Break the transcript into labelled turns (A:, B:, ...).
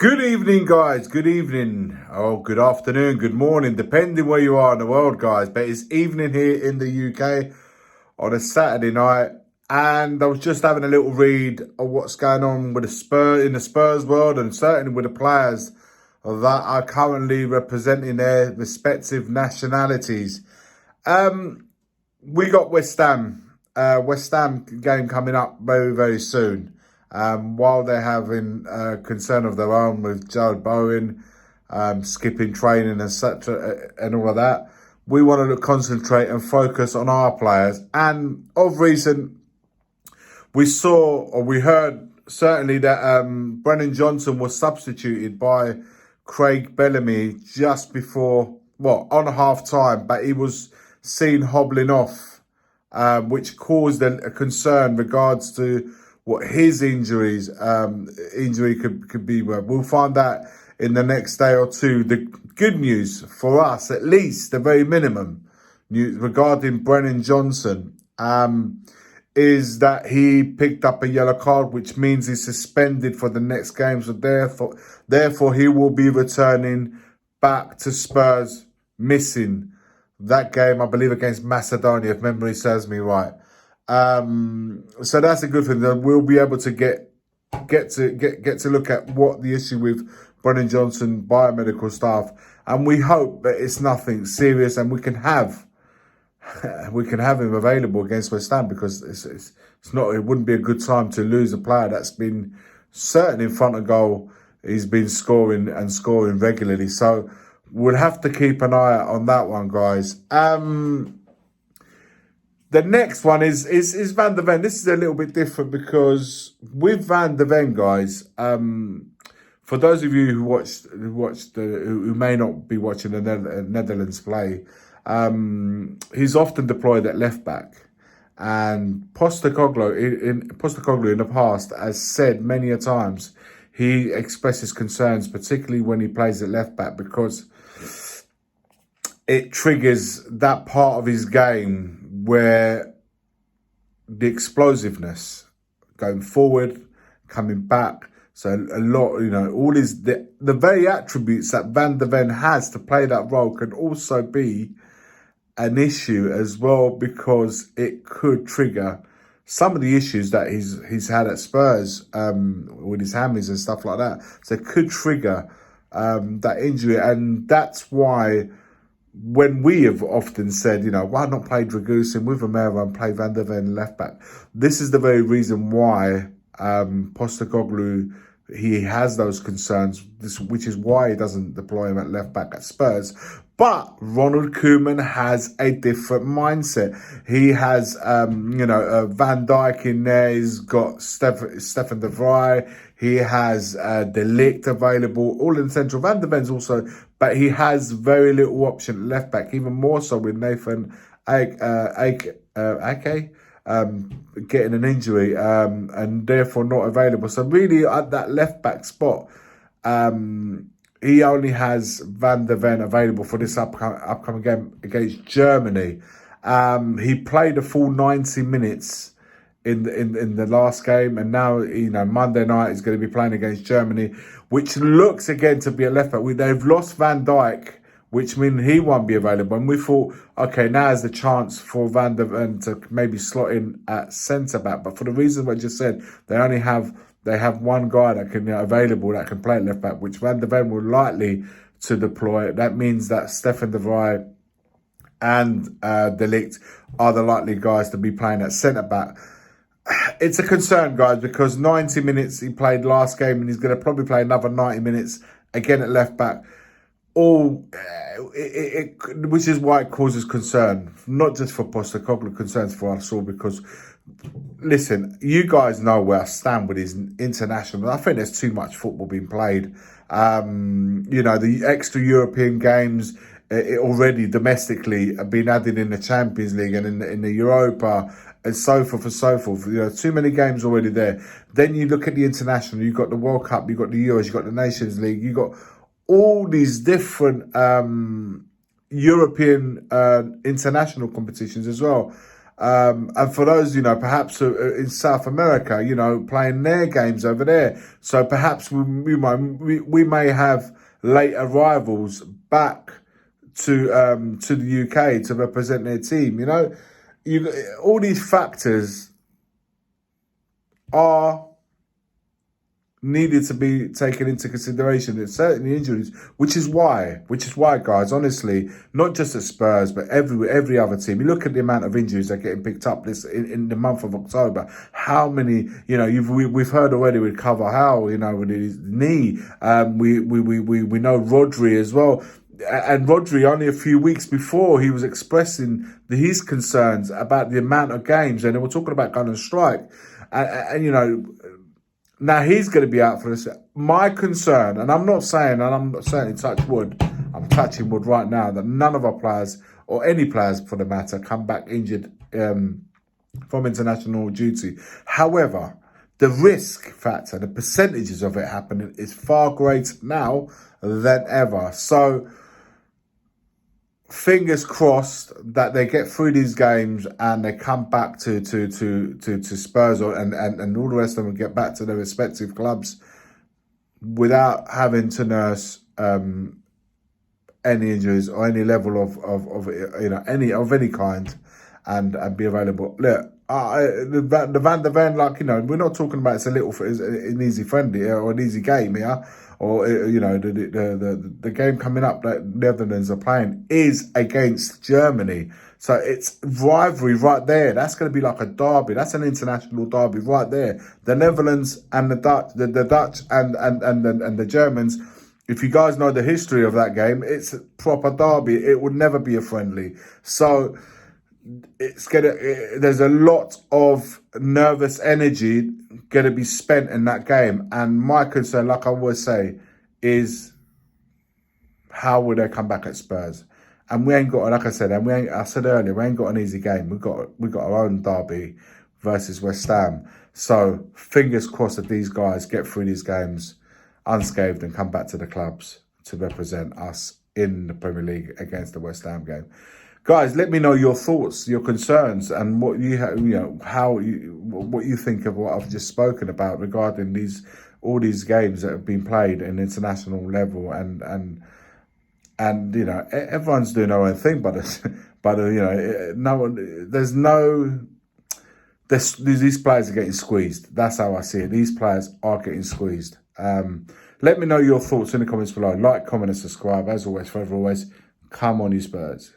A: Good evening, guys. Good evening. Oh, good afternoon, good morning, depending where you are in the world, guys. But it's evening here in the UK on a Saturday night. And I was just having a little read of what's going on with the Spurs in the Spurs world, and certainly with the players that are currently representing their respective nationalities. We got West Ham game coming up very, very soon. While they're having concern of their own with Joe Bowen, skipping training and such, and all of that, we want to concentrate and focus on our players. And of recent, we saw or we heard certainly that Brennan Johnson was substituted by Craig Bellamy just before, on half time, but he was seen hobbling off, which caused a concern regards to what his injury could be. We'll find out in the next day or two. The good news for us, at least the very minimum news regarding Brennan Johnson, is that he picked up a yellow card, which means he's suspended for the next game. So therefore he will be returning back to Spurs, missing that game, I believe, against Macedonia, if memory serves me right. So that's a good thing. That we'll be able to get to look at what the issue with Brennan Johnson biomedical staff, and we hope that it's nothing serious, and we can have him available against West Ham, because it's not. It wouldn't be a good time to lose a player that's been certain in front of goal. He's been scoring regularly, so we'll have to keep an eye out on that one, guys. The next one is Van der Ven. This is a little bit different because with Van der Ven, guys, for those of you who may not be watching the Netherlands play, he's often deployed at left back, and Postecoglou in the past has said many a times he expresses concerns, particularly when he plays at left back, because it triggers that part of his game where the explosiveness going forward, coming back. So a lot, all the very attributes that Van der Ven has to play that role can also be an issue as well, because it could trigger some of the issues that he's had at Spurs with his hammies and stuff like that. So it could trigger that injury, and that's why when we have often said, why not play Dragusin with Romero and play Van der Ven left back? This is the very reason why Postecoglou, he has those concerns, which is why he doesn't deploy him at left back at Spurs. But Ronald Koeman has a different mindset. He has, Van Dijk in there. He's got Stefan de Vrij. He has De Ligt available, all in the central. Van der Ven's also, but he has very little option at left back, even more so with Nathan Ake getting an injury and therefore not available. So really at that left back spot, he only has Van der Ven available for this upcoming game against Germany. He played a full 90 minutes in the last game, and now Monday night he's going to be playing against Germany, which looks again to be a left back. They've lost Van Dijk, which means he won't be available. And we thought, okay, now is the chance for Van der Ven to maybe slot in at centre back. But for the reason I just said, they have one guy that can available that can play at left back, which Van der Ven will likely to deploy. That means that Stefan de Vrij and De Ligt are the likely guys to be playing at centre back. It's a concern, guys, because 90 minutes he played last game, and he's going to probably play another 90 minutes again at left back. Which is why it causes concern, not just for Postecoglou, concerns for us all, because listen, you guys know where I stand with his international. I think there's too much football being played. The extra European games already domestically have been added in the Champions League and in the Europa and so forth and so forth. Too many games already there. Then you look at the international. You've got the World Cup, you've got the Euros, you've got the Nations League, you've got all these different European international competitions as well. And for those, perhaps in South America, playing their games over there. So perhaps we may have late arrivals back to the UK to represent their team. All these factors are needed to be taken into consideration. It's certainly injuries, which is why, guys, honestly, not just at Spurs, but every other team. You look at the amount of injuries that are getting picked up in the month of October. How many, we've heard already with Carvajal, with his knee. We know Rodri as well. And Rodri, only a few weeks before, he was expressing his concerns about the amount of games, and they were talking about going on strike. And now he's going to be out for this. My concern, and I'm not saying, and I'm not saying touch wood, I'm touching wood right now, that none of our players, or any players for the matter, come back injured from international duty. However, the risk factor, the percentages of it happening is far greater now than ever. So, fingers crossed that they get through these games and they come back to Spurs and all the rest of them get back to their respective clubs without having to nurse any injuries or any level of any kind and be available. Look, the Van der Ven, we're not talking about it's an easy friendly or an easy game here. Or, the game coming up that Netherlands are playing is against Germany. So it's rivalry right there. That's going to be like a derby. That's an international derby right there. The Netherlands and the Dutch, the Dutch and the Germans. If you guys know the history of that game, it's a proper derby. It would never be a friendly. So there's a lot of nervous energy going to be spent in that game. And my concern, like I always say, is how will they come back at Spurs? And we ain't got, like I said, I said earlier, we ain't got an easy game. We got our own derby versus West Ham. So fingers crossed that these guys get through these games unscathed and come back to the clubs to represent us in the Premier League against the West Ham game. Guys, let me know your thoughts, your concerns, and what what you think of what I've just spoken about regarding all these games that have been played at an international level, and everyone's doing their own thing, but no one, these players are getting squeezed. That's how I see it. These players are getting squeezed. Let me know your thoughts in the comments below. Like, comment, and subscribe. As always, forever always, come on, you Spurs.